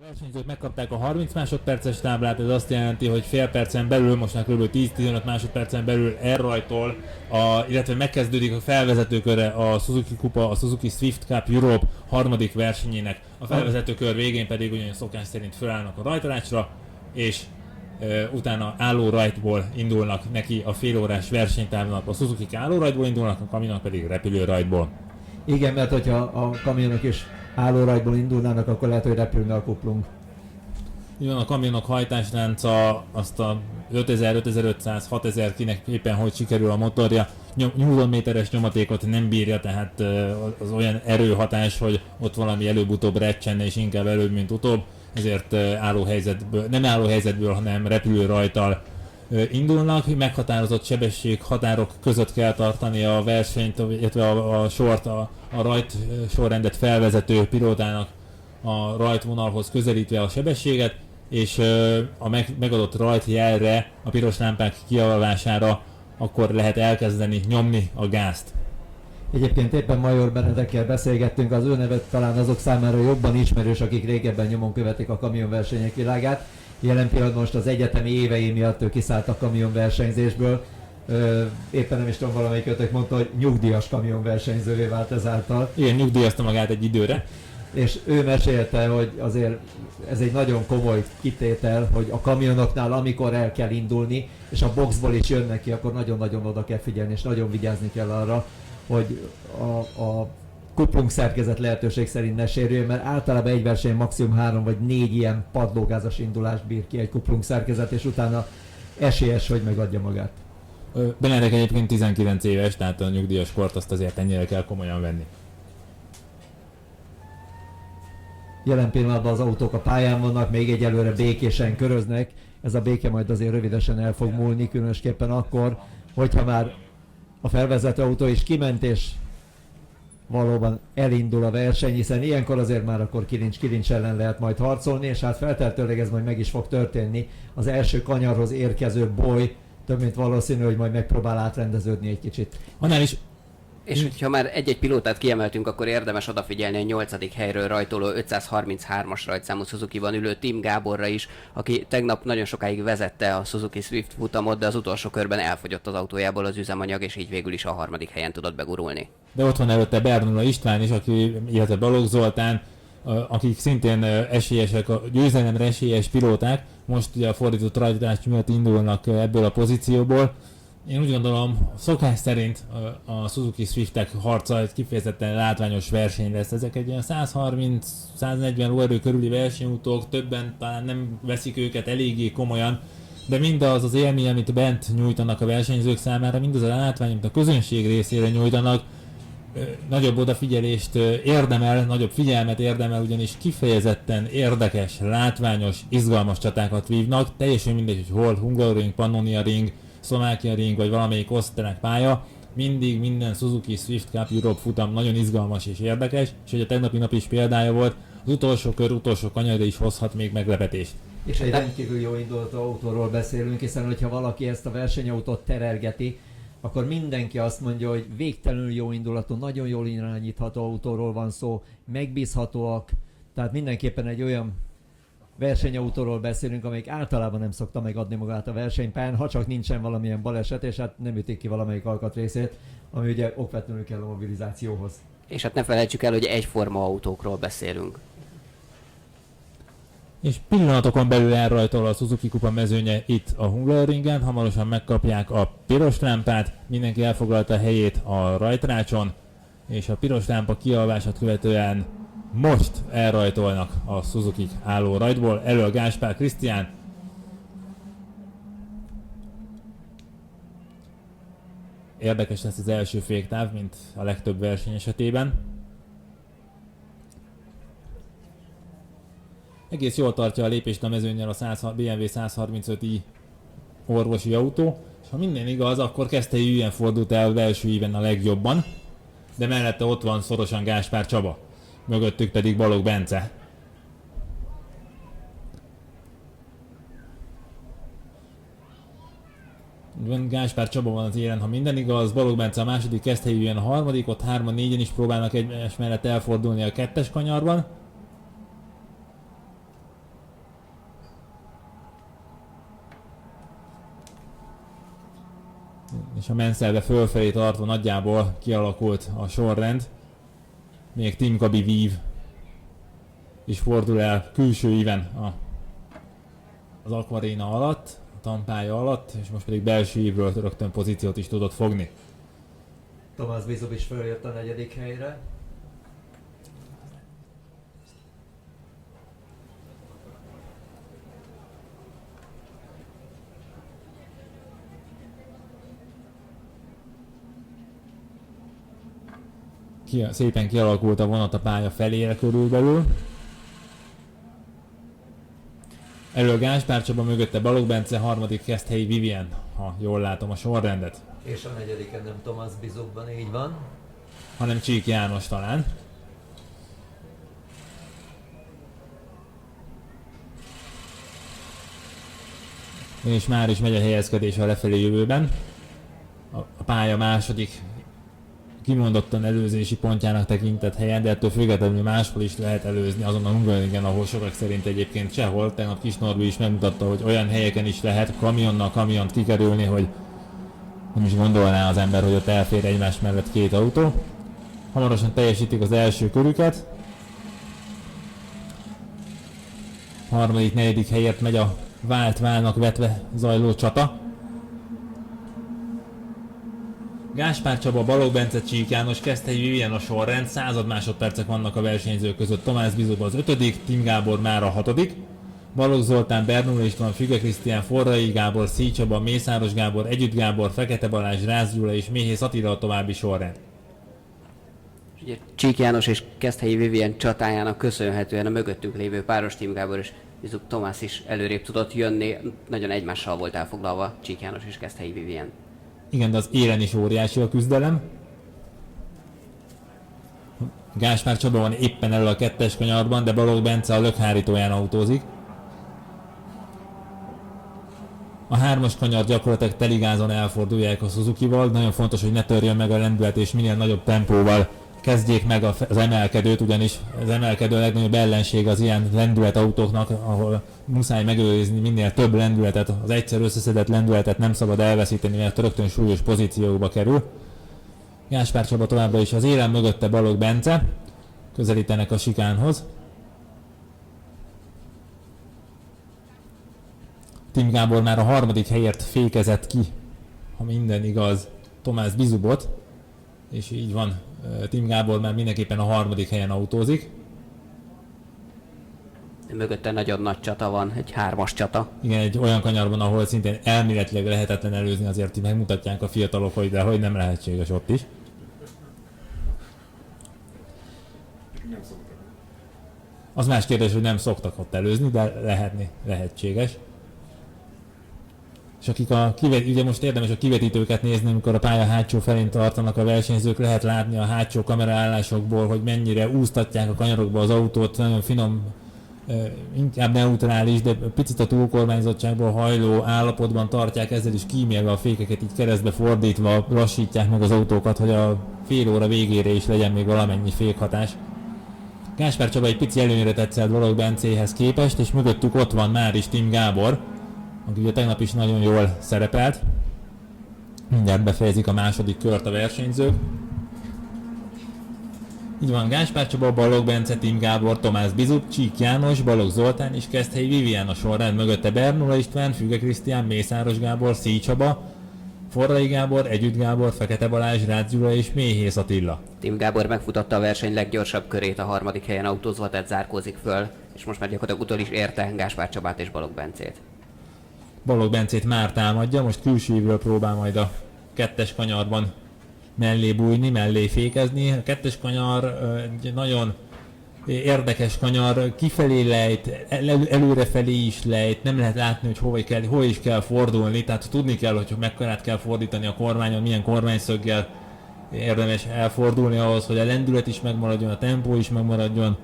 A versenyzők megkapták a 30 másodperces táblát, ez azt jelenti, hogy fél percen belül, most már kb. 10-15 másodpercen belül elrajtol, illetve megkezdődik a felvezetőköre a Suzuki Kupa, a Suzuki Swift Cup Europe harmadik versenyének. A felvezetőkör végén pedig ugyanúgy szokás szerint fölállnak a rajtarácsra, és utána álló rajtból indulnak neki a félórás versenytávnak, a Suzuki álló rajtból indulnak, a kamionok pedig repülő rajtból. Igen, mert hogyha a kamionok is állórajtból indulnának, akkor lehet, hogy repülne a kuplung. Jön a kamionok hajtáslánca, azt a 5000, 5500, 6000 kinek éppen hogy sikerül a motorja, newtonméteres nyomatékot nem bírja, tehát az olyan erőhatás, hogy ott valami előbb-utóbb recsenne és inkább előbb, mint utóbb, ezért nem álló helyzetből, hanem repülő rajttal indulnak, meghatározott sebességhatárok között kell tartani a versenyt, illetve a sort, a rajt sorrendet felvezető pilótának a rajtvonalhoz közelítve a sebességet, és a megadott rajtjelre, a piros lámpák kialavására akkor lehet elkezdeni nyomni a gázt. Egyébként éppen Major Benedekkel beszélgettünk, az ő nevet talán azok számára jobban ismerős, akik régebben nyomon követik a kamionversenyek világát. Jelen pillanatban most az egyetemi évei miatt ő kiszállt a kamionversenyzésből. Éppen nem is tudom, valamelyik ötök mondta, hogy nyugdíjas kamionversenyzővé vált ezáltal. Igen, nyugdíjazta magát egy időre. És ő mesélte, hogy azért ez egy nagyon komoly kitétel, hogy a kamionoknál, amikor el kell indulni, és a boxból is jönnek ki, akkor nagyon-nagyon oda kell figyelni, és nagyon vigyázni kell arra, hogy a kuplung szerkezet lehetőség szerint ne sérüljön, mert általában egy verseny maximum 3 vagy 4 ilyen padlógázas indulást bír ki egy kuplung szerkezet, és utána esélyes, hogy megadja magát. Benedek egyébként 19 éves, tehát a nyugdíjas kort azt azért ennyire kell komolyan venni. Jelen pillanatban az autók a pályán vannak, még egyelőre békésen köröznek, ez a béke majd azért rövidesen el fog múlni, különösképpen akkor, hogyha már a felvezető autó is kiment, és valóban elindul a verseny, hiszen ilyenkor azért már akkor kilincs ellen lehet majd harcolni, és hát feltehetőleg ez majd meg is fog történni. Az első kanyarhoz érkező boly több mint valószínű, hogy majd megpróbál átrendeződni egy kicsit. Annál is. És hogyha már egy-egy pilótát kiemeltünk, akkor érdemes odafigyelni a 8. helyről rajtoló 533-as rajtszámú Suzuki-ban ülő Tim Gáborra is, aki tegnap nagyon sokáig vezette a Suzuki Swift futamot, de az utolsó körben elfogyott az autójából az üzemanyag, és így végül is a 3. helyen tudott begurulni. De ott van előtte Bernula István is, illetve Balogh Zoltán, akik szintén esélyesek, a győzelemre esélyes pilóták, most ugye a fordított rajtás miatt indulnak ebből a pozícióból. Én úgy gondolom, szokás szerint a Suzuki Swiftek harca egy kifejezetten látványos verseny lesz. Ezek egy ilyen 130-140 lóerő körüli versenyútók, többen talán nem veszik őket eléggé komolyan, de mindaz az élmény, amit bent nyújtanak a versenyzők számára, mindaz a látvány, amit a közönség részére nyújtanak, nagyobb odafigyelést érdemel, nagyobb figyelmet érdemel, ugyanis kifejezetten érdekes, látványos, izgalmas csatákat vívnak, teljesen mindegy, hogy hol, Hungaroring, Pannonia Ring, Szlovákia Ring vagy valamelyik osztrák pálya, mindig minden Suzuki Swift Cup Europe futam nagyon izgalmas és érdekes, és hogy a tegnapi nap is példája volt, az utolsó kör, utolsó kanyarra is hozhat még meglepetést. És egy rendkívül jó indulatú autóról beszélünk, hiszen hogyha valaki ezt a versenyautót terelgeti, akkor mindenki azt mondja, hogy végtelenül jó indulatú, nagyon jól irányítható autóról van szó, megbízhatóak, tehát mindenképpen egy olyan versenyautóról beszélünk, amelyik általában nem szokta megadni magát a versenypályán, ha csak nincsen valamilyen baleset, és hát nem ütik ki valamelyik alkatrészét, ami ugye okvetlenül kell a mobilizációhoz. És hát ne felejtsük el, hogy egyforma autókról beszélünk. És pillanatokon belül elrajtol a Suzuki Kupa mezőnye itt a Hungaroringen, hamarosan megkapják a piros lámpát, mindenki elfoglalta a helyét a rajtrácson, és a piros lámpa kialvását követően most elrajtolnak a Suzuki álló rajtból, elől Gáspár Krisztián. Érdekes lesz az első féktáv, mint a legtöbb verseny esetében. Egész jól tartja a lépést a mezőnnyel a BMW 135i orvosi autó, és ha minden igaz, akkor Keszthelyi Hülyen fordult el az első íven a legjobban, de mellette ott van szorosan Gáspár Csaba, mögöttük pedig Balogh Bence. Gáspár Csaba van az élen, ha minden igaz, Balogh Bence a második, Keszthelyi Hülyen a harmadik, ott 3-4-en is próbálnak egymás mellett elfordulni a kettes kanyarban. és a menszelve fölfelé tartva nagyjából kialakult a sorrend. Még Team Gabi vív és fordul el külső íven az Aquarena alatt, a tampája alatt, és most pedig belső ívről rögtön pozíciót is tudott fogni. Tomás Bizub is följött a 4. helyre. Szépen kialakult a vonat a pálya felére körülbelül. Elől Gáspár Csaba, mögötte Balogh Bence, harmadik Keszthelyi Vivien, ha jól látom a sorrendet. És a 4. nem Tomás Bizubban, így van. Hanem Csík János talán. És már is megy a helyezkedés a lefelé jövőben. A pálya második kimondottan előzési pontjának tekintett helyen, de ettől függetlenül máshol is lehet előzni, azon a Hungaroringen, ahol sokak szerint egyébként sehol. Tegnap Kis Norbi is megmutatta, hogy olyan helyeken is lehet kamiont kikerülni, hogy nem is gondolná az ember, hogy ott elfér egymás mellett két autó. Hamarosan teljesítik az első körüket. Harmadik, negyedik helyért megy a válnak vetve zajló csata. Gáspár Csaba, Balogh Bence, Csík János, Keszthelyi Vivien a sorrend, 100 másodpercek vannak a versenyzők között. Tomás Bizub az 5., Tim Gábor már a 6., Balogh Zoltán, Bernoulli István, Füge Krisztián, Forrai Gábor, Szíj Csaba, Mészáros Gábor, Együtt Gábor, Fekete Balázs, Rácz Gyula és Méhész Attila a további sorrend. Ugye Csík János és Keszthelyi Vivien csatájának köszönhetően a mögöttünk lévő páros Tim Gábor és Bizub Tomás is előrébb tudott jönni, nagyon egymással volt elfoglalva Csík János és Keszthelyi Vivien. Igen, de az élen is óriási a küzdelem. Gáspár Csaba van éppen elő a 2. kanyarban, de Balogh Bence a lökhárítóján autózik. A 3. kanyar gyakorlatilag teligázon elfordulják a Suzukival. Nagyon fontos, hogy ne törjön meg a lendület, és minél nagyobb tempóval kezdjék meg az emelkedőt, ugyanis az emelkedő a legnagyobb ellenség az ilyen lendületautóknak, ahol muszáj megőrizni minél több lendületet, az egyszer összeszedett lendületet nem szabad elveszíteni, mert rögtön súlyos pozícióba kerül. Gáspár Csaba továbbra is az élen, mögötte Balogh Bence, közelítenek a sikánhoz. Tim Gábor már a 3. helyért fékezett ki, ha minden igaz, Tomás Bizubot, és így van, Tim Gábor már mindenképpen a 3. helyen autózik. Mögötte nagyon nagy csata van, egy 3-as csata. Igen, egy olyan kanyarban, ahol szintén elméletileg lehetetlen előzni, azért megmutatják a fiatalok, hogy de hogy nem lehetséges ott is. Az más kérdés, hogy nem szoktak ott előzni, de lehetséges. És akik ugye most érdemes a kivetítőket nézni, amikor a pálya hátsó felén tartanak a versenyzők, lehet látni a hátsó kameraállásokból, hogy mennyire úsztatják a kanyarokba az autót, nagyon finom, inkább neutrális, de picit a túlkormányzottságból hajló állapotban tartják, ezzel is kímélve a fékeket így keresztbe fordítva lassítják meg az autókat, hogy a fél óra végére is legyen még valamennyi fékhatás. Gáspár Csaba egy pici előnyre tetszett Balogh Bencéhez képest, és mögöttük ott van már is Tim Gábor, aki ugye tegnap is nagyon jól szerepelt. Mindjárt befejezik a második kört a versenyzők. Így van, Gáspár Csaba, Balogh Bence, Tim Gábor, Tomás Bizub, Csík János, Balogh Zoltán és Keszthelyi Vivien a sorrend, mögötte Bernoulli István, Füge Krisztián, Mészáros Gábor, Szíj Csaba, Forrai Gábor, Együtt Gábor, Fekete Balázs, Rácz Gyula és Méhész Attila. Tim Gábor megfutatta a verseny leggyorsabb körét, a 3. helyen autózva, tehát zárkózik föl, és most már gyakorlatilag utol is érte Gáspár Csabát és Balogh Bencét. Balogh Bencét már támadja, most külső ívről próbál majd a 2. kanyarban mellé bújni, mellé fékezni. A 2. kanyar egy nagyon érdekes kanyar, kifelé lejt, előrefelé is lejt, nem lehet látni, hogy hova is kell fordulni, tehát tudni kell, hogy mekkorát kell fordítani a kormányon, milyen kormányszöggel érdemes elfordulni ahhoz, hogy a lendület is megmaradjon, a tempó is megmaradjon.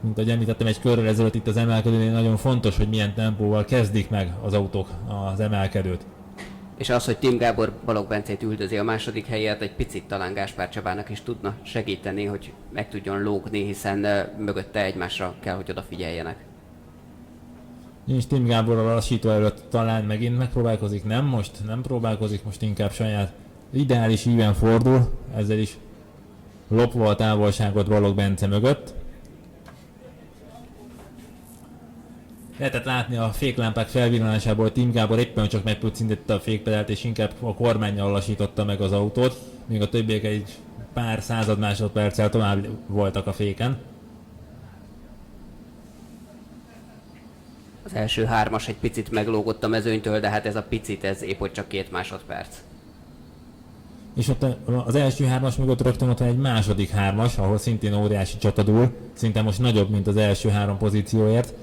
Mint ahogy említettem, egy körrel ezelőtt itt az emelkedőnél nagyon fontos, hogy milyen tempóval kezdik meg az autók az emelkedőt. És az, hogy Tim Gábor Balogh Bencét üldözi a 2. helyért, egy picit talán Gáspár Csabának is tudna segíteni, hogy meg tudjon lógni, hiszen mögötte egymásra kell, hogy odafigyeljenek. És Tim Gábor a lassító előtt talán megint megpróbálkozik, nem, most nem próbálkozik, most inkább saját ideális íven fordul, ezzel is lopva a távolságot Balogh Bence mögött. Lehetett látni a féklámpák felvillanásából, hogy Tim Gábor éppen csak megpucintette a fékpedált és inkább a kormánnyal lassította meg az autót, míg a többiek egy pár század másodperccel tovább voltak a féken. Az első hármas egy picit meglógott a mezőnytől, de hát ez a picit, ez épp hogy csak 2 másodperc. És ott az első hármas mögött rögtön ott van egy második hármas, ahol szintén óriási csata dúl, szinte most nagyobb, mint az első 3 pozícióért.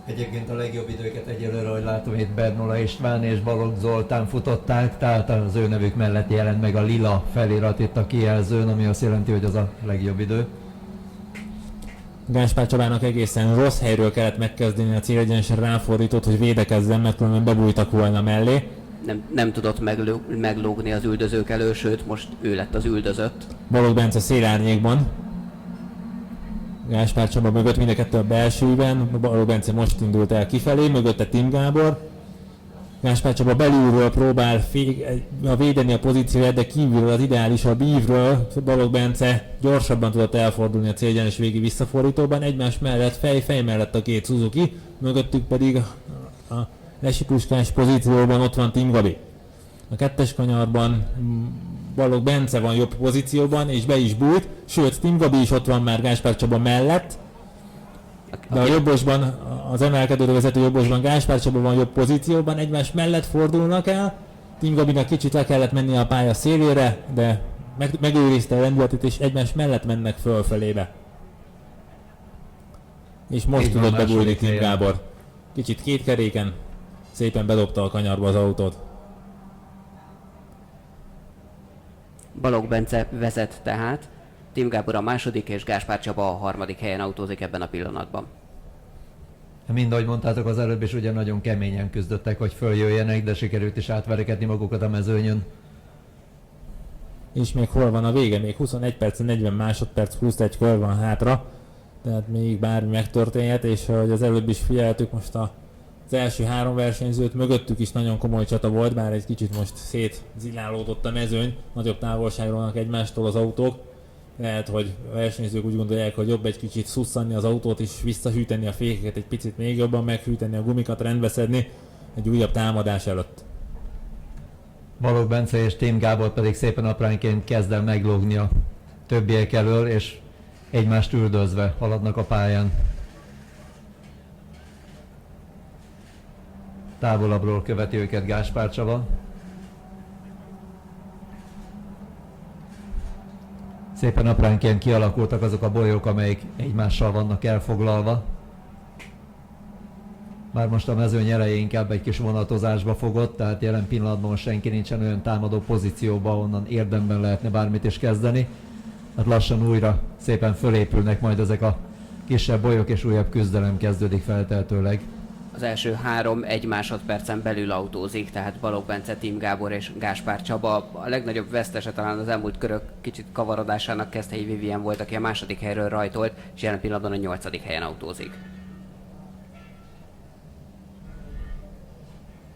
Egyébként a legjobb időket egyelőre, ahogy látom, itt Bernola István és Balogh Zoltán futották, tehát az ő nevük mellett jelent meg a lila felirat itt a kijelzőn, ami azt jelenti, hogy az a legjobb idő. Gáspár Csabának egészen rossz helyről kellett megkezdeni a célegyenesre ráfordított, hogy védekezzen, mert különben bebújtak volna mellé. Nem tudott meglógni az üldözők elől, sőt most ő lett az üldözött. Balogh Bence szélárnyékban. Gáspár Csaba mögött mind a kettő a belsőben, Balogh Bence most indult el kifelé, mögötte Tim Gábor. Gáspár Csaba belülről próbál védeni a pozícióját, de kívülről az ideálisabb ívről Balogh Bence gyorsabban tudott elfordulni a célegyenes végi visszafordítóban, egymás mellett, fej mellett a 2 Suzuki, mögöttük pedig a lesipuskás pozícióban ott van Tim Gabi. A 2-es kanyarban Balogh Bence van jobb pozícióban, és be is bújt, sőt Tim Gabi is ott van már Gáspár Csaba mellett, de a jobbosban, az emelkedőre vezető jobbosban Gáspár Csaba van jobb pozícióban, egymás mellett fordulnak el, Tim Gabinak kicsit le kellett menni a pálya szélére, de megőrizte a lendületét, és egymás mellett mennek fölfelébe. És most tudott bebújni Tim Gábor. Kicsit kétkeréken, szépen bedobta a kanyarba az autót. Balogh Bence vezet tehát, Tim Gábor a második és Gáspár Csaba a harmadik helyen autózik ebben a pillanatban. Mind ahogy mondtátok az előbb is, ugye nagyon keményen küzdöttek, hogy följöjjenek, de sikerült is átverekedni magukat a mezőnyön. És még hol van a vége? Még 21 perc, 40 másodperc, 21 kör van hátra. Tehát még bármi megtörténhet, és ahogy az előbb is figyeltük, most az első 3 versenyzőt mögöttük is nagyon komoly csata volt, bár egy kicsit most szétzilálódott a mezőny, nagyobb távolságra vannak egymástól az autók. Lehet, hogy a versenyzők úgy gondolják, hogy jobb egy kicsit szusszanni az autót és visszahűteni a fékeket, egy picit még jobban meghűteni a gumikat, rendbeszedni egy újabb támadás előtt. Balogh Bence és Tim Gábor pedig szépen apránként kezd el meglógni a többiek elől, és egymást üldözve haladnak a pályán. Távolabbról követi őket Gáspár Csaba. Szépen apránként kialakultak azok a bolyok, amelyek egymással vannak elfoglalva. Már most a mezőny eleje inkább egy kis vonatozásba fogott, tehát jelen pillanatban senki nincsen olyan támadó pozícióban, onnan érdemben lehetne bármit is kezdeni. Hát lassan újra szépen fölépülnek majd ezek a kisebb bolyok, és újabb küzdelem kezdődik feltehetőleg. Az első 3 1 másodpercen belül autózik, tehát Balogh Bence, Tim Gábor és Gáspár Csaba. A legnagyobb vesztese talán az elmúlt körök kicsit kavarodásának Keszthelyi Vivien volt, aki a második helyről rajtolt, és jelen pillanatban a 8. helyen autózik.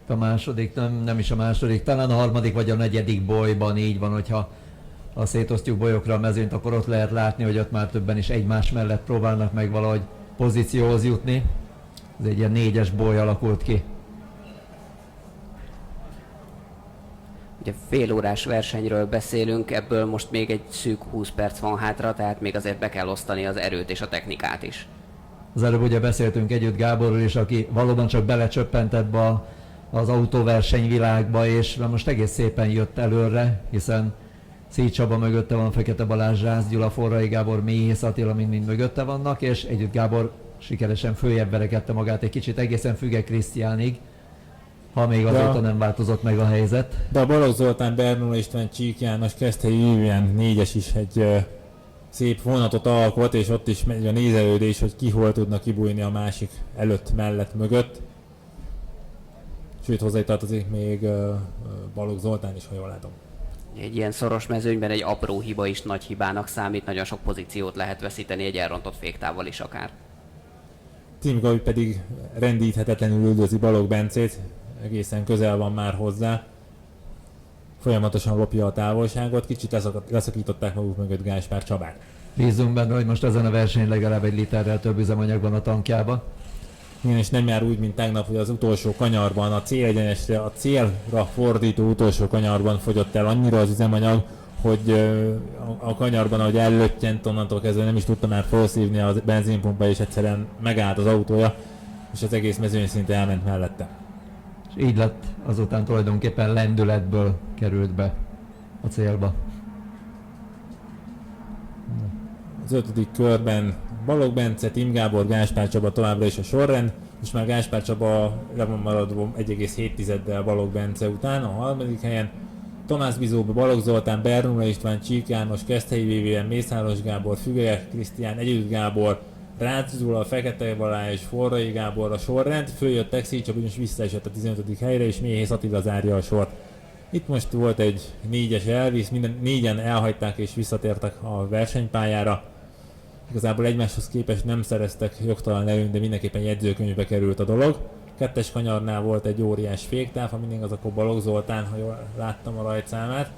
A második, nem is a második, talán a harmadik vagy a negyedik bolyban így van, hogyha ha szétosztjuk bolyokra a mezőnyt, akkor ott lehet látni, hogy ott már többen is egymás mellett próbálnak meg valahogy pozícióhoz jutni. Ez egy ilyen 4-es boly alakult ki. Ugye félórás versenyről beszélünk, ebből most még egy szűk 20 perc van hátra, tehát még azért be kell osztani az erőt és a technikát is. Az előbb ugye beszéltünk együtt Gáborról is, aki valóban csak belecsöppent ebbe az autóversenyvilágba, és most egész szépen jött előre, hiszen Szécs Csaba mögötte van, Fekete Balázs, Rász Gyula, Forrai Gábor, Méhész Attila mind mögötte vannak, és együtt Gábor sikeresen följebb verekedte magát egy kicsit egészen Füge Krisztiánig, ha még azóta nem változott meg a helyzet. De a Balogh Zoltán, Bernola István, Csík János, Keszthelyi Vivien 4-es is egy szép vonatot alkot, és ott is megy a nézelődés, hogy ki hol tudna kibújni a másik előtt, mellett, mögött. Sőt, hozzá tartozik még Balogh Zoltán is, ha jól látom. Egy ilyen szoros mezőnyben egy apró hiba is nagy hibának számít, nagyon sok pozíciót lehet veszíteni egy elrontott féktával is akár. Tim Gabi pedig rendíthetetlenül üldözi Balogh Bencét, egészen közel van már hozzá. Folyamatosan lopja a távolságot, kicsit leszakították maguk mögött Gáspár Csabát. Bízunk benne, hogy most ezen a versenyen legalább 1 literrel több üzemanyag van a tankjában. Igen, és nem jár úgy, mint tegnap, hogy az utolsó kanyarban, a célegyenesre, a célra fordító utolsó kanyarban fogyott el annyira az üzemanyag, hogy a kanyarban, ahogy ellöttyent, onnantól kezdve nem is tudta már felszívni a benzinpumpa, és egyszerűen megállt az autója, és az egész mezőny szinte elment mellette. És így lett azután tulajdonképpen lendületből került be a célba. Az 5. körben Balogh Bence, Tim Gábor, Gáspár Csaba továbbra is a sorrend. Most már Gáspár Csaba le van maradva 1,7-del Balogh Bence után, a 3. helyen. Tamás Bizóba, Balogh Zoltán, Bernoulli István, Csík János, Keszthelyi VVN, Mészáros Gábor, Fügelyek Krisztián, Együtt Gábor, Rácz Zula, Fekete Balázs és Forrai Gábor a sorrend. Följött Texi Csaba, és visszaesett a 15. helyre, és Méhész Attila zárja a sort. Itt most volt egy 4-es elvisz, minden 4-en elhagyták és visszatértek a versenypályára. Igazából egymáshoz képest nem szereztek jogtalan előnyt, de mindenképpen jegyzőkönyvbe került a dolog. 2. kanyarnál volt egy óriás féktáv, ha mindig az akkor Balogh Zoltán, ha jól láttam a rajtszámát.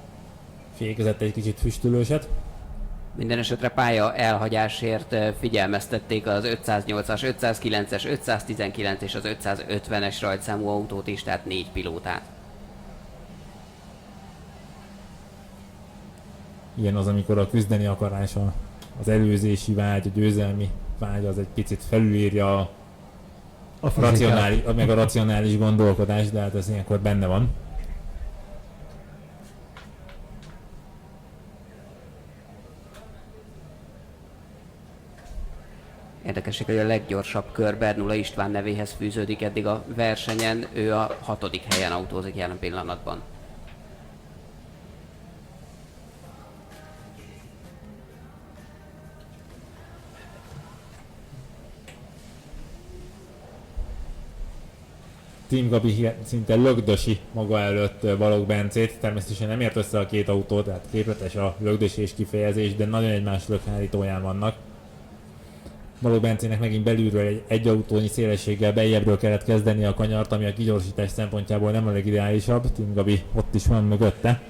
Fékezett egy kicsit füstölőset. Minden esetre pálya elhagyásért figyelmeztették az 508-as, 509-es, 519 és az 550-es rajtszámú autót is, tehát 4 pilótát. Ilyen az, amikor a küzdeni akarás, az előzési vágy, a győzelmi vágy az egy picit felülírja a racionális gondolkodás, de hát ez ilyenkor benne van. Érdekesség, hogy a leggyorsabb kör Bernoulli István nevéhez fűződik eddig a versenyen, ő a 6. helyen autózik jelen pillanatban. Tim Gabi szinte lögdösi maga előtt Balogh Bencét, természetesen nem ért össze a két autó, tehát képletes a lögdösés kifejezés, de nagyon egymás lökhárítóján vannak. Balogh Bencének megint belülről egy autónyi szélességgel bejebbről kellett kezdeni a kanyart, ami a kigyorsítás szempontjából nem a legideálisabb. Tim Gabi ott is van mögötte.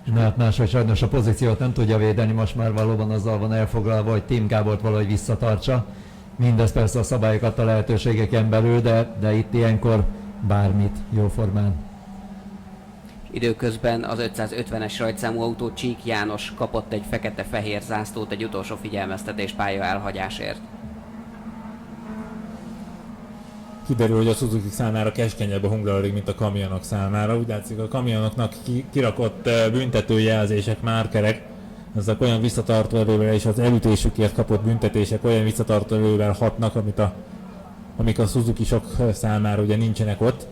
Na hát máshogy sajnos a pozíciót nem tudja védeni, most már valóban azzal van elfoglalva, hogy Tim Gábort valahogy visszatartsa. Mindez persze a szabályokat a lehetőségeken belül, de itt ilyenkor bármit jóformán. Időközben az 550-es rajtszámú autó Csík János kapott egy fekete-fehér zászlót egy utolsó figyelmeztetés pálya elhagyásért. Kiderül, hogy a Suzuki számára keskenyebb a Hungaroring, mint a kamionok számára. Úgy látszik, a kamionoknak kirakott büntetőjelzések, márkerek, ezek olyan visszatartó erővel és az elütésükért kapott büntetések olyan visszatartó erővel hatnak, amik a Suzuki-sok számára ugye nincsenek ott,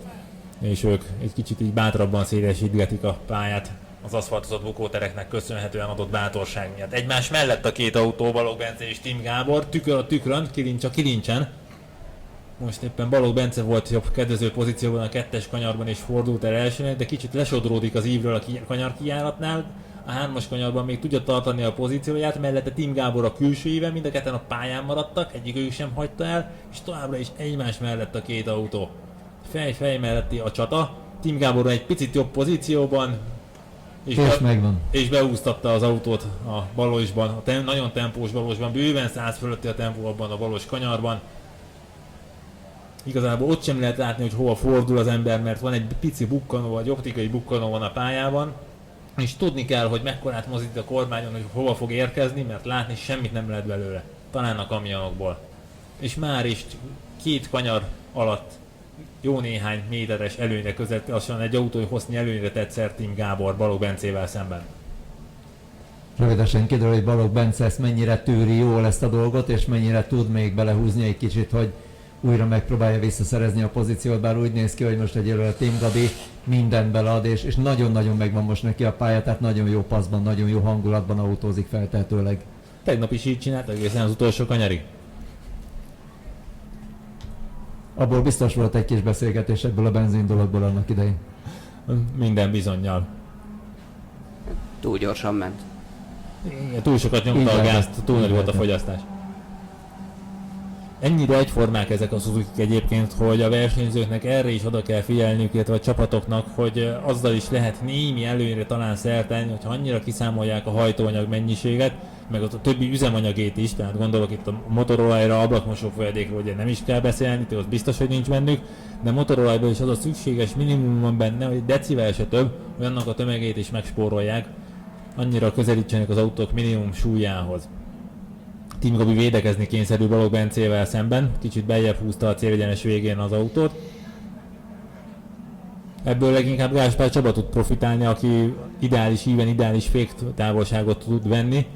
és ők egy kicsit így bátrabban szélesítgetik a pályát az aszfaltozott bukótereknek köszönhetően adott bátorság miatt. Egymás mellett a két autó, Balogh Bence és Tim Gábor, tükör a tükrön, kilincs a kilincsen. Most éppen Balogh Bence volt jobb kedvező pozícióban a 2-es kanyarban és fordult el elsőnek, de kicsit lesodródik az ívről a kanyar kijáratnál. A 3-as kanyarban még tudja tartani a pozícióját, mellette Tim Gábor a külső íve, mind a ketten a pályán maradtak, egyikük sem hagyta el, és továbbra is egymás mellett a két autó. Fej melletti a csata, Tim Gábor egy picit jobb pozícióban, és beúsztatta az autót a balosban, nagyon tempós balosban, bőven 100 fölötti a tempó abban a balos kanyarban. Igazából ott sem lehet látni, hogy hova fordul az ember, mert van egy pici bukkanó, vagy optikai bukkanó van a pályában, és tudni kell, hogy mekkorát mozdít a kormányon, hogy hova fog érkezni, mert látni semmit nem lehet belőle. Talán a kamionokból. És már is 2 kanyar alatt jó néhány méteres előnyre között, lassan egy autói hossznyi előnyre tett szert Tim Gábor Balogh Bencével szemben. Rövidesen kiderül, hogy Balogh Bence ezt mennyire tűri jól ezt a dolgot, és mennyire tud még belehúzni egy kicsit, hogy újra megpróbálja visszaszerezni a pozíciót, bár úgy néz ki, hogy most egyelőre Tim Gabi mindent belead, és nagyon-nagyon megvan most neki a pálya, tehát nagyon jó passzban, nagyon jó hangulatban autózik feltehetőleg. Tegnap is így csinált, egészen az utolsó kanyarig. Abból biztos volt egy kis beszélgetés ebből a benzin dologból annak idején. Minden bizonnyal. Túl gyorsan ment. Igen, túl sokat nyomta Így a lehetett. gázt, túl Így nagy volt a lehetett. fogyasztás. Ennyire egyformák ezek a Suzuki egyébként, hogy a versenyzőknek erre is oda kell figyelniük, illetve a csapatoknak, hogy azzal is lehet némi előnyre talán szert tenni, hogyha annyira kiszámolják a hajtóanyag mennyiséget, meg a többi üzemanyagét is, tehát gondolok itt a motorolajra, ablakmosó folyadékra, ugye nem is kell beszélni, az biztos, hogy nincs bennük, de motorolajban is az a szükséges minimum van benne, hogy decivel se több, hogy annak a tömegét is megspórolják, annyira közelítsenek az autók minimum súlyához. Team Gabi védekezni kényszerű Balogh Bencével szemben, kicsit beljebb húzta a célegyenes végén az autót. Ebből leginkább Gáspár Csaba tud profitálni, aki ideális íven, ideális fék távolságot tud venni,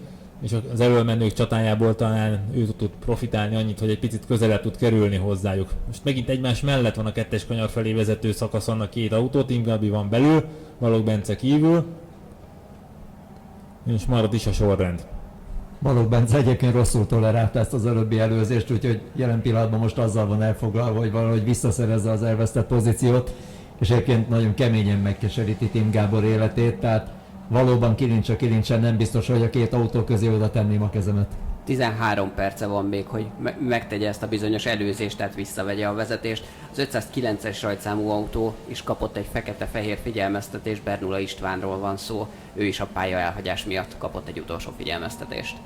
és az elölmenők csatájából talán ő tud profitálni annyit, hogy egy picit közelebb tud kerülni hozzájuk. Most megint egymás mellett van a kettes kanyar felé vezető szakaszon a két autó, Team Gabi van belül, Balogh Bence kívül, és marad is a sorrend. Balogh Bence egyébként rosszul tolerálta ezt az előbbi előzést, úgyhogy jelen pillanatban most azzal van elfoglalva, hogy valahogy visszaszerezze az elvesztett pozíciót, és egyébként nagyon keményen megkeseríti Tim Gábor életét, tehát valóban kilincs a kilincsen, nem biztos, hogy a két autó közé oda tenném a kezemet. 13 perce van még, hogy megtegye ezt a bizonyos előzést, tehát visszavegye a vezetést. Az 509-es rajtszámú autó is kapott egy fekete-fehér figyelmeztetést, Bernula Istvánról van szó, ő is a pálya elhagyás miatt kapott egy utolsó figyelmeztetést.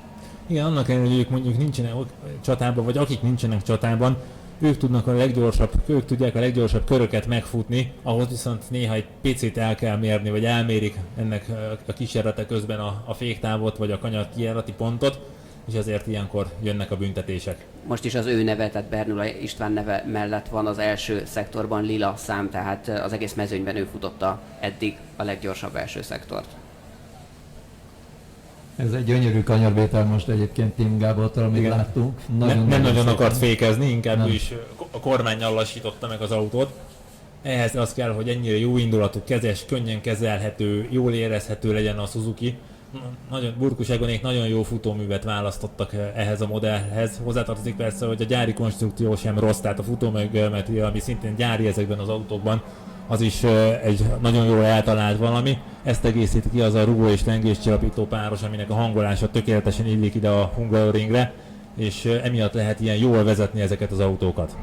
Igen, annak ellenére, hogy ők mondjuk nincsenek csatában, vagy akik nincsenek csatában, ők tudnak ők tudják a leggyorsabb köröket megfutni, ahhoz viszont néha egy picit el kell mérni, vagy elmérik ennek a kísérlete közben a féktávot, vagy a kanyar kijárati pontot, és ezért ilyenkor jönnek a büntetések. Most is az ő neve, tehát Bernula István neve mellett van az első szektorban lila szám, tehát az egész mezőnyben ő futotta eddig a leggyorsabb első szektort. Ez egy gyönyörű kanyarvétel most egyébként Tim Gábortól, amit Igen. láttunk. Nem nagyon szépen. akart fékezni, inkább Nem. ő is a kormánnyal lassította meg az autót. Ehhez az kell, hogy ennyire jó indulatú, kezes, könnyen kezelhető, jól érezhető legyen a Suzuki. Nagyon burkuságonék nagyon jó futóművet választottak ehhez a modellhez. Hozzátartozik persze, hogy a gyári konstrukció sem rossz, tehát a futógeometria, ami szintén gyári ezekben az autókban, az is egy nagyon jól eltalált valami. Ezt egészíti ki az a rugó és lengéscsillapító páros, aminek a hangolása tökéletesen illik ide a Hungaroringre, és emiatt lehet ilyen jól vezetni ezeket az autókat.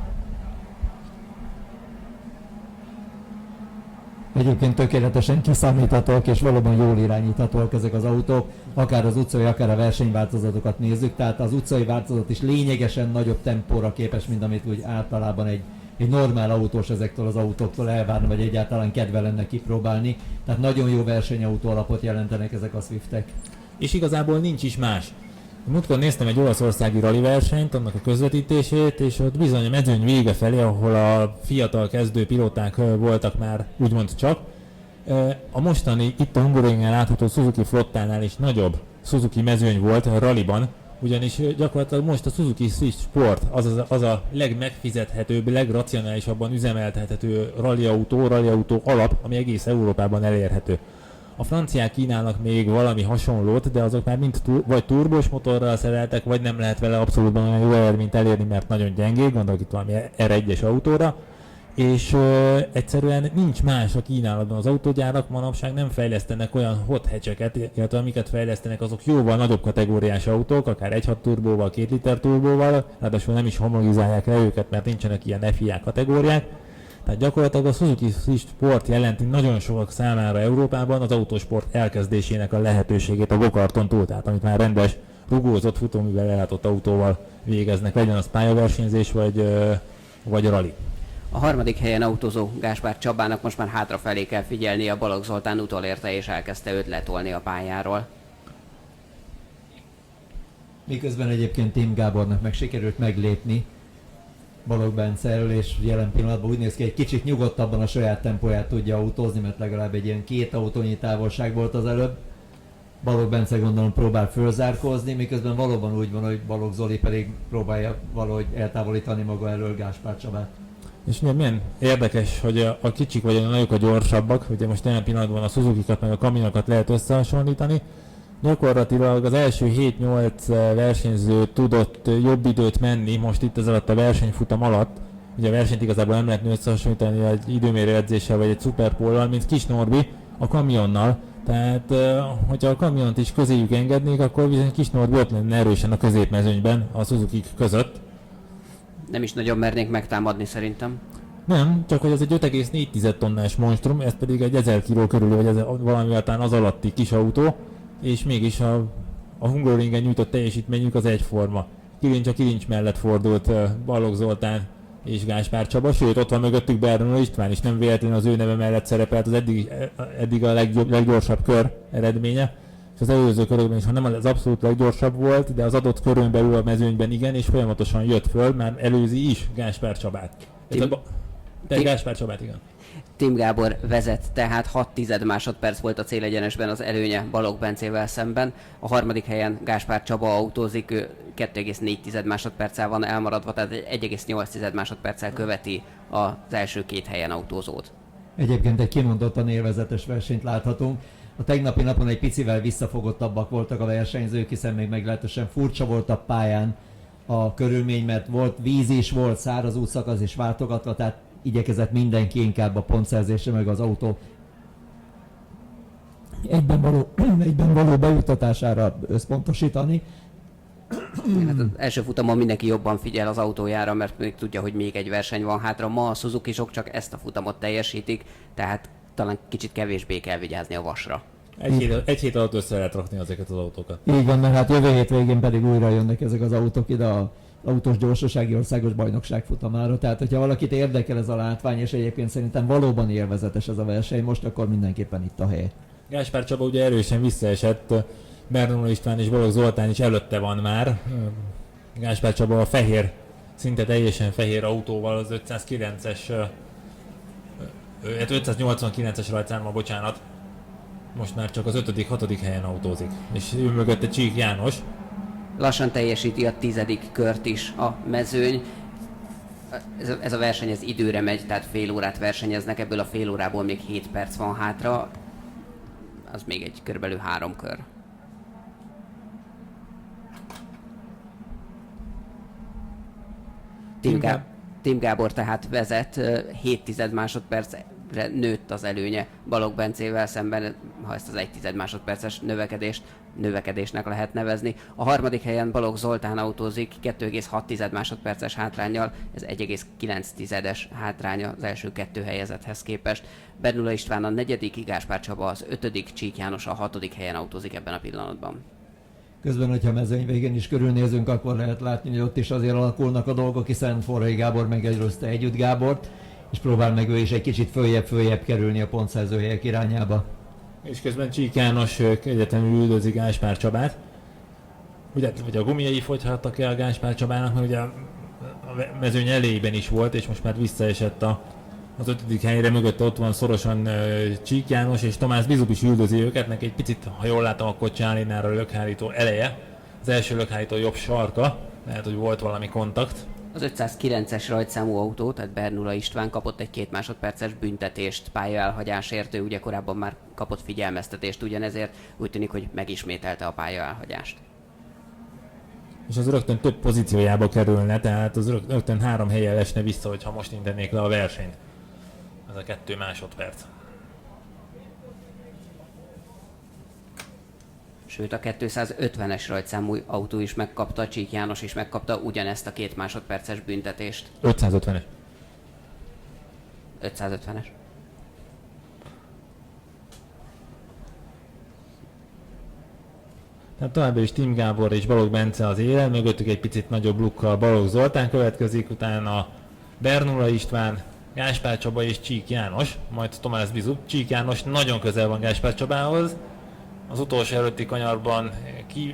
Egyébként tökéletesen kiszámíthatóak és valóban jól irányíthatóak ezek az autók, akár az utcai, akár a versenyváltozatokat nézzük, tehát az utcai változat is lényegesen nagyobb tempóra képes, mint amit úgy általában egy normál autós ezektől az autóktól elvárna, vagy egyáltalán kedve lenne kipróbálni. Tehát nagyon jó versenyautó alapot jelentenek ezek a Swiftek. És igazából nincs is más. Múltkor néztem egy olaszországi rally versenyt, annak a közvetítését, és ott bizony a mezőny vége felé, ahol a fiatal kezdő pilóták voltak már úgymond csak, a mostani, itt a Hungaroringen látható Suzuki flottánál is nagyobb Suzuki mezőny volt a rallyban, ugyanis gyakorlatilag most a Suzuki Swift Sport az a legmegfizethetőbb, legracionálisabban üzemeltethető rallyautó alap, ami egész Európában elérhető. A franciák kínálnak még valami hasonlót, de azok már mind vagy turbós motorral szereltek, vagy nem lehet vele abszolút olyan jó eredményt elérni, mert nagyon gyengék, gondolok itt valami R1-es autóra, és egyszerűen nincs más a kínálatban. Az autógyárak manapság nem fejlesztenek olyan hot hatcheket, illetve amiket fejlesztenek, azok jóval nagyobb kategóriás autók, akár 1.6 turbóval, 2 liter turbóval, ráadásul nem is homologizálják le őket, mert nincsenek ilyen FIA kategóriák. Tehát gyakorlatilag a Suzuki Swift Sport jelenti nagyon sokak számára Európában az autósport elkezdésének a lehetőségét a go-karton túl, tehát amit már rendes, rugózott futóművel ellátott autóval végeznek, legyen az pályaversenyzés vagy rally. A harmadik helyen autózó Gáspár Csabának most már hátrafelé kell figyelni, a Balogh Zoltán utolérte és elkezdte őt letolni a pályáról. Miközben egyébként Tim Gábornak meg sikerült meglépni Balogh Bence elől, és jelen pillanatban úgy néz ki, egy kicsit nyugodtabban a saját tempóját tudja autózni, mert legalább egy ilyen 2 autónyi távolság volt az előbb. Balogh Bence gondolom próbál fölzárkózni, miközben valóban úgy van, hogy Balogh Zoli pedig próbálja valahogy eltávolítani maga elől Gáspár Csabát. És milyen érdekes, hogy a kicsik vagy a nagyok a gyorsabbak, ugye most jelen pillanatban a Suzuki-kat meg a Caminokat lehet összehasonlítani. Gyakorlatilag az első 7-8 versenyző tudott jobb időt menni most itt ez alatt a versenyfutam alatt. Ugye a versenyt igazából nem lehetne összehasonlítani egy időmérő edzéssel vagy egy szuperpóllal, mint Kis Norbi a kamionnal. Tehát, hogyha a kamiont is közéjük engednék, akkor bizony Kis Norbi ott lenne erősen a középmezőnyben, a Suzuki között. Nem is nagyon mernénk megtámadni szerintem. Nem, csak hogy ez egy 5,4 tonnás monstrum, ez pedig egy 1000 kg körül, vagy valamivel talán az alatti kis autó, és mégis a Hungaroringen nyújtott teljesítményük az egyforma. Kilincs a kilincs mellett fordult Balogh Zoltán és Gáspár Csaba, sőt ott van mögöttük Bernola István is, nem véletlenül az ő neve mellett szerepelt az eddig a leggyorsabb kör eredménye. És az előző körökben is, ha nem az abszolút leggyorsabb volt, de az adott körön belül a mezőnyben igen, és folyamatosan jött föl, már előzi is Gáspár Csabát. Gáspár Csabát, igen. Tim Gábor vezet, tehát 6 másodperc volt a célegyenesben az előnye Balogh Bencével szemben. A harmadik helyen Gáspár Csaba autózik, ő 2,4 másodperccel van elmaradva, tehát 1,8 másodperccel követi az első 2 helyen autózót. Egyébként egy kimondottan élvezetes versenyt láthatunk. A tegnapi napon egy picivel visszafogottabbak voltak a versenyzők, hiszen még meglehetősen furcsa volt a pályán a körülmény, mert volt víz is, volt száraz útszakasz is váltogatva, tehát igyekezett mindenki inkább a pontszerzésre, meg az autó egyben való bejutatására összpontosítani. Hát az első futamon mindenki jobban figyel az autójára, mert még tudja, hogy még egy verseny van hátra. Ma a Suzuki-sok csak ezt a futamot teljesítik, tehát talán kicsit kevésbé kell vigyázni a vasra. Egy hét alatt össze lehet rakni ezeket az autókat. Így van, mert hát jövő hét végén pedig újra jönnek ezek az autók ide a autós gyorsasági országos bajnokság futamára. Tehát, hogyha valakit érdekel ez a látvány, és egyébként szerintem valóban élvezetes ez a verseny most, akkor mindenképpen itt a hely. Gáspár Csaba ugye erősen visszaesett, Bernola István és Balogh Zoltán is előtte van már. Gáspár Csaba a fehér, szinte teljesen fehér autóval az 509-es, 589-es rajtszámmal, bocsánat, most már csak az 5.-6. helyen autózik. És ő mögötte Csík János. Lassan teljesíti a 10. kört is a mezőny. Ez a verseny ez időre megy, tehát fél órát versenyeznek, ebből a fél órából még 7 perc van hátra. Az még egy körülbelül 3 kör. Tim Gábor tehát vezet, 7 másodpercre nőtt az előnye Balogh Bencével szemben, ha ezt az 1 másodperces növekedésnek lehet nevezni. A harmadik helyen Balogh Zoltán autózik 2,6 másodperces hátránnyal, ez 1,9-es hátránya az első 2 helyezetthez képest. Bernola István a 4., Gáspár Csaba az 5., Csík János a 6. helyen autózik ebben a pillanatban. Közben, hogyha a mezőny végén is körülnézünk, akkor lehet látni, hogy ott is azért alakulnak a dolgok, hiszen Forrai Gábor megelőzte Együtt Gábort, és próbál meg ő is egy kicsit följebb kerülni a pontszerző helyek irányába. És közben Csík János egyetemű üldözi Gáspár Csabát. Ugye a gumiai fogyhattak el Gáspár Csabának, mert ugye a mezőny elejében is volt, és most már visszaesett az 5. helyre, mögötte ott van szorosan Csík János, és Tomás Bizup is üldözi őket, neki egy picit, ha jól látom, akkor Csálinára a lökhárító eleje, az első lökhárító jobb sarka, lehet, hogy volt valami kontakt. Az 509-es rajtszámú autó, tehát Bernola István kapott egy 2 másodperces büntetést pályaelhagyásért, ő ugye korábban már kapott figyelmeztetést ugyanezért, úgy tűnik, hogy megismételte a pályaelhagyást. És az rögtön több pozíciójába kerülne, tehát az rögtön 3 helyen esne vissza, hogyha most intennék le a versenyt. Ez a 2 másodperc. Sőt, a 250-es rajtszámú autó is megkapta, Csík János is megkapta ugyanezt a 2 másodperces büntetést. 550-es. 550-es. Tehát továbbá is Tim Gábor és Balogh Bence az élen, mögöttük egy picit nagyobb lukkal Balogh Zoltán következik, utána Bernola István, Gáspár Csaba és Csík János, majd Tomás Bizup. Csík János nagyon közel van Gáspár Csabához, az utolsó előtti kanyarban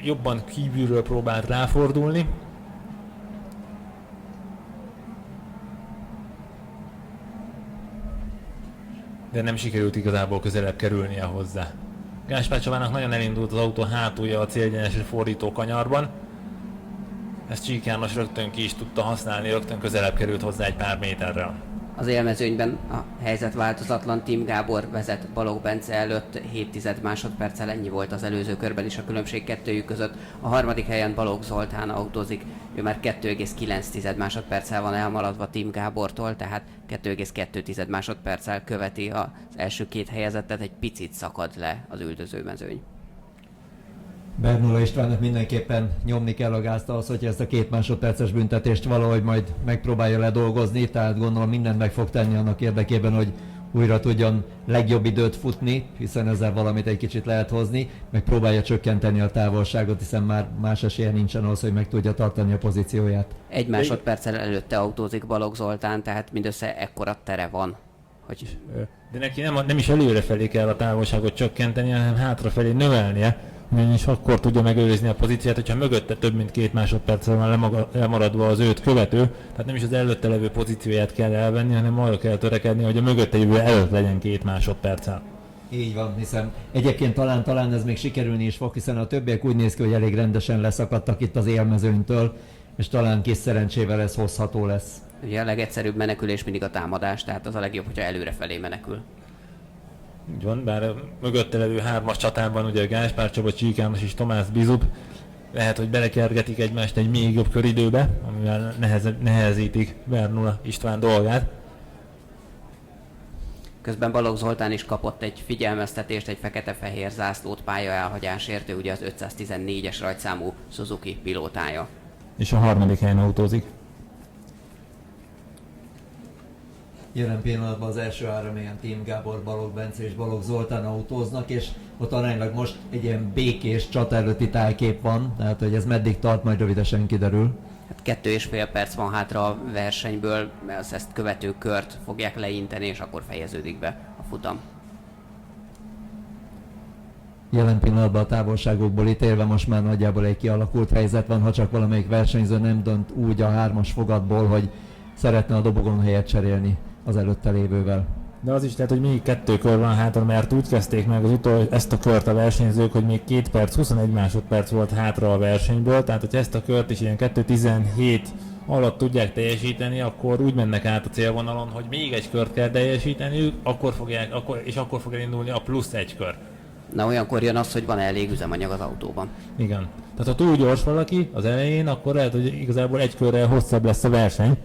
jobban kívülről próbált ráfordulni. De nem sikerült igazából közelebb kerülnie hozzá. Gáspár Csabának nagyon elindult az autó hátulja a célegyenesre fordító kanyarban. Ezt Csík János rögtön ki is tudta használni, rögtön közelebb került hozzá egy pár méterrel. Az élmezőnyben a helyzet változatlan, Tim Gábor vezet Balogh Bence előtt 7 másodperccel, ennyi volt az előző körben is a különbség kettőjük között. A harmadik helyen Balogh Zoltán autózik, ő már 2,9 másodperccel van elmaradva Tim Gábortól, tehát 2,2 másodperccel követi az első két helyezettet, egy picit szakad le az üldözőmezőny. Bernola Istvánnak mindenképpen nyomni kell a gázt ahhoz, hogy ezt a 2 másodperces büntetést valahogy majd megpróbálja ledolgozni, tehát gondolom mindent meg fog tenni annak érdekében, hogy újra tudjon legjobb időt futni, hiszen ezzel valamit egy kicsit lehet hozni, meg próbálja csökkenteni a távolságot, hiszen már más esélye nincsen ahhoz, hogy meg tudja tartani a pozícióját. 1 másodperccel előtte autózik Balogh Zoltán, tehát mindössze ekkora tere van. Hogy... De neki nem is előrefelé kell a távolságot csökkenteni, hanem hátrafelé növelnie, ugyanis akkor tudja megőrizni a pozíciót, hogyha mögötte több mint 2 másodperccel van lemaradva az őt követő, tehát nem is az előtte levő pozícióját kell elvenni, hanem arra kell törekedni, hogy a mögötte jövő előtt legyen 2 másodperccel. Így van, hiszen egyébként talán ez még sikerülni is fog, hiszen a többiek úgy néz ki, hogy elég rendesen leszakadtak itt az élmezőnytől, és talán kis szerencsével ez hozható lesz. Ugye a legegyszerűbb menekülés mindig a támadás, tehát az a legjobb, hogyha előrefelé menekül. Így van, bár a mögötte levő 3-as csatában ugye Gáspár Csaba, Csík János és Tomás Bizub lehet, hogy belekergetik egymást egy még jobb köridőbe, amivel nehezítik Bernola István dolgát. Közben Balogh Zoltán is kapott egy figyelmeztetést, egy fekete-fehér zászlót pálya elhagyásért, ő ugye az 514-es rajtszámú Suzuki pilótája. És a harmadik helyen autózik. Jelen pillanatban az első 3 helyen Tim Gábor, Balogh Bence és Balogh Zoltán autóznak, és ott aránylag most egy ilyen békés csata előtti tájkép van, tehát hogy ez meddig tart, majd rövidesen kiderül. Hát 2,5 perc van hátra a versenyből, mert ezt követő kört fogják leinteni, és akkor fejeződik be a futam. Jelen pillanatban a távolságokból ítélve most már nagyjából egy kialakult helyzet van, ha csak valamelyik versenyző nem dönt úgy a 3-as fogatból, hogy szeretne a dobogon helyet cserélni az előtte lévővel. De az is lehet, hogy még 2 kör van hátra, mert úgy kezdték meg ezt a kört a versenyzők, hogy még 2 perc, 21 másodperc volt hátra a versenyből, tehát hogy ezt a kört is ilyen 2:17 alatt tudják teljesíteni, akkor úgy mennek át a célvonalon, hogy még egy kört kell teljesíteniük, akkor fog elindulni a plusz egy kör. Na, olyankor jön az, hogy van elég üzemanyag az autóban. Igen. Tehát ha túl gyors valaki az elején, akkor lehet, hogy igazából egy körrel hosszabb lesz a verseny.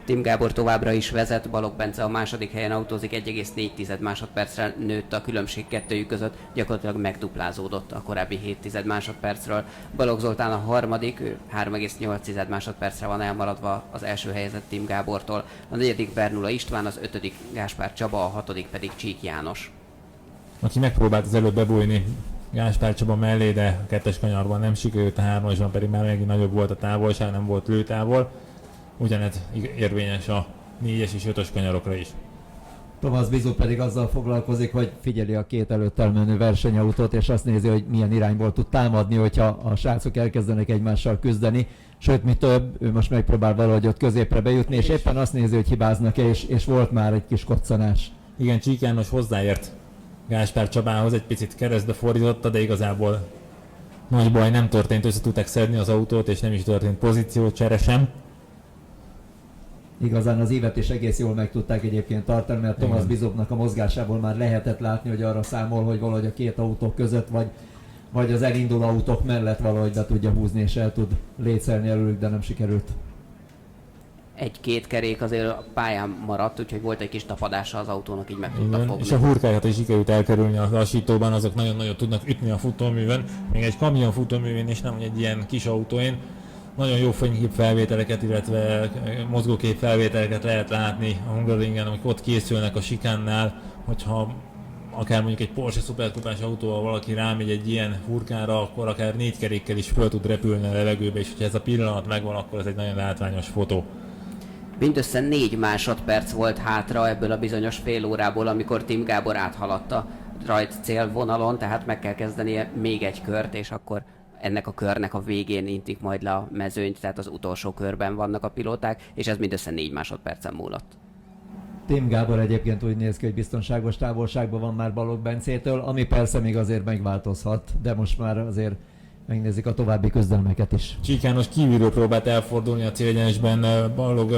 Tim Gábor továbbra is vezet, Balogh Bence a második helyen autózik, 1,4 másodpercre nőtt a különbség kettőjük között, gyakorlatilag megduplázódott a korábbi 7 másodpercről. Balogh Zoltán a harmadik, ő 3,8 másodpercre van elmaradva az első helyezett Tim Gábortól, a negyedik Bernola István, az ötödik Gáspár Csaba, a hatodik pedig Csík János. Aki megpróbált az előbb bebújni Gáspár Csaba mellé, de a 2-es kanyarban nem sikerült, a 3-asban pedig már megint nagyobb volt a távolság, nem volt lőtávol. Ugyanez érvényes a 4-es és 5-ös kanyarokra is. Tomás Bizub pedig azzal foglalkozik, hogy figyeli a 2 előtt elmenő versenyautót, és azt nézi, hogy milyen irányból tud támadni, hogyha a srácok elkezdenek egymással küzdeni. Sőt, mi több, ő most megpróbál valahogy ott középre bejutni, és éppen azt nézi, hogy hibáznak-e, és volt már egy kis koccanás. Igen, Csík János hozzáért Gáspár Csabához, egy picit keresztbe fordította, de igazából nagy baj nem történt, össze tudták szedni az autót, és nem is történt pozíciócsere sem. Igazán az évet is egész jól meg tudták egyébként tartani, mert Tomás Bizubnak a mozgásából már lehetett látni, hogy arra számol, hogy valahogy a 2 autó között, vagy az elinduló autók mellett valahogy be tudja húzni, és el tud lécelni előlük, de nem sikerült. 1-2 kerék azért a pályán maradt, úgyhogy volt egy kis tapadása az autónak, így meg tudta fogni. És a hurkákat is sikerült elkerülni a lassítóban, azok nagyon nagyot tudnak ütni a futóművön, még egy kamion futóművén és nem egy ilyen kis autóin. Nagyon jó fénykép felvételeket, illetve mozgókép felvételeket lehet látni a Hungaroringen, amikor ott készülnek a sikánnál, hogyha akár mondjuk egy Porsche szuperkupás autóval valaki rámegy egy ilyen hurkánra, akkor akár 4 kerékkel is föl tud repülni a levegőbe, és hogyha ez a pillanat megvan, akkor ez egy nagyon látványos fotó. Mindössze 4 másodperc volt hátra ebből a bizonyos fél órából, amikor Tim Gábor áthaladta rajt célvonalon, tehát meg kell kezdenie még egy kört, és akkor ennek a körnek a végén intik majd le a mezőnyt, tehát az utolsó körben vannak a pilóták, és ez mindössze 4 másodpercen múlott. Tim Gábor egyébként úgy néz ki, hogy biztonságos távolságban van már Balogh Bencétől, ami persze még azért megváltozhat, de most már azért megnézik a további küzdelmeket is. Csík János kívülről próbált elfordulni a célegyenesben Balog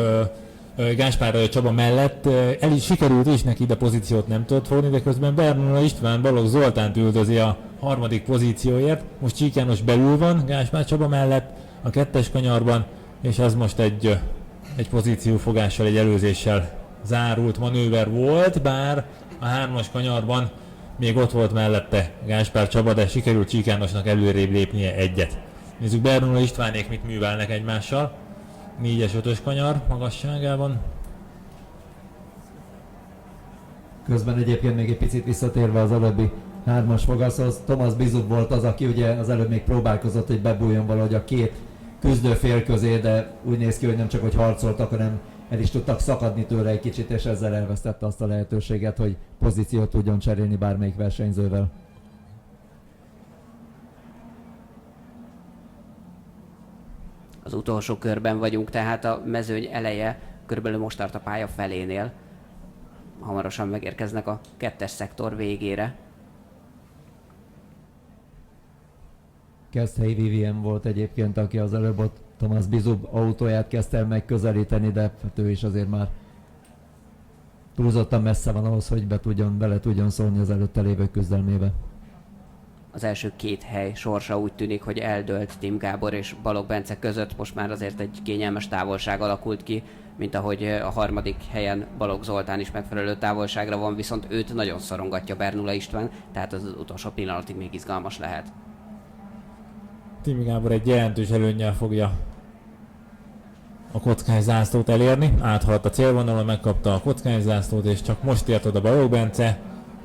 Gáspár Csaba mellett. El is sikerült is neki, de pozíciót nem tudott fogni, de közben Bernola István Balog Zoltánt üldözi a harmadik pozícióért. Most Csík János belül van Gáspár Csaba mellett a 2-es kanyarban, és ez most egy pozíciófogással, egy előzéssel zárult manőver volt, bár a 3-as kanyarban még ott volt mellette Gáspár Csaba, de sikerült Csík Jánosnak előrébb lépnie egyet. Nézzük Bernola Istvánék mit művelnek egymással. 4-es, 5-ös kanyar magasságában. Közben egyébként még egy picit visszatérve az előbbi 3-as fogászhoz, Thomas Bizub volt az, aki ugye az előbb még próbálkozott, hogy bebújjon valahogy a két küzdőfél közé, de úgy néz ki, hogy nem csak hogy harcoltak, hanem el is tudtak szakadni tőle egy kicsit, és ezzel elvesztette azt a lehetőséget, hogy pozíciót tudjon cserélni bármelyik versenyzővel. Az utolsó körben vagyunk, tehát a mezőny eleje körülbelül most tart a pálya felénél. Hamarosan megérkeznek a 2-es szektor végére. Keszthelyi Vivien volt egyébként, aki az előbb ott Thomas Bizub autóját kezdte el megközelíteni, de hát ő is azért már túlzottan messze van ahhoz, hogy bele tudjon szólni az előtte lévő küzdelmébe. Az első 2 hely sorsa úgy tűnik, hogy eldőlt Tim Gábor és Balog Bence között. Most már azért egy kényelmes távolság alakult ki, mint ahogy a harmadik helyen Balog Zoltán is megfelelő távolságra van, viszont őt nagyon szorongatja Bernola István, tehát az utolsó pillanatig még izgalmas lehet. Tim Gábor egy jelentős előnnyel fogja a kockás zászlót elérni. Áthaladt a célvonalon, megkapta a kockás zászlót, és csak most ért oda Balog Bence,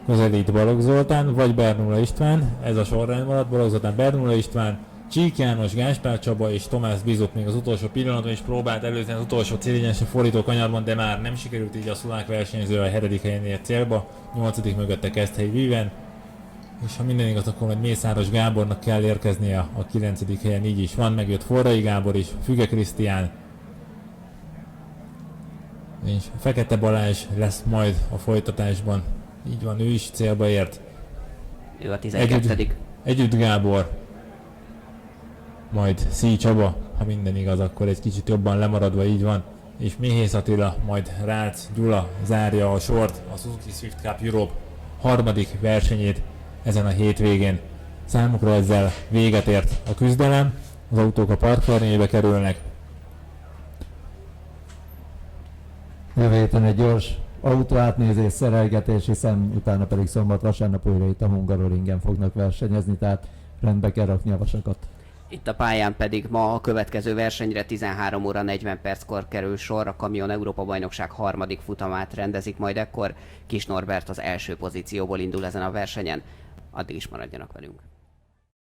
közelít Balog Zoltán, vagy Bernola István. Ez a sorrend maradt: Balog Zoltán, Bernola István, Csík János, Gáspár Csaba és Thomas Bizub még az utolsó pillanatban is próbált előzni az utolsó célegyenesre fordító kanyarban, de már nem sikerült, így a szlovák versenyző a 7. helyen ért célba, 8. mögötte Keszthelyi Vivien, és ha minden igaz, akkor majd Mészáros Gábornak kell érkeznie a 9. helyen, így is van, megjött Forrai Gábor is, Füge Krisztián, és Fekete Balázs lesz majd a folytatásban, így van, ő is célba ért. Ő a 12. Együtt Gábor, majd Szíj Csaba, ha minden igaz, akkor egy kicsit jobban lemaradva, így van, és Méhész Attila, majd Rácz Gyula zárja a sort, a Suzuki Swift Cup Europe harmadik versenyét ezen a hétvégén. Számukra ezzel véget ért a küzdelem, az autók a parkvernyébe kerülnek. Jövő héten egy gyors autóátnézés, szerelgetés, hiszen utána pedig szombat-vasárnap újra itt a Hungaroringen fognak versenyezni, tehát rendbe kell rakni a vasakat. Itt a pályán pedig ma a következő versenyre 13 óra 40 perckor kerül sor, a Kamion Európa-bajnokság harmadik futamát rendezik majd ekkor. Kis Norbert az első pozícióból indul ezen a versenyen. Addig is maradjanak velünk.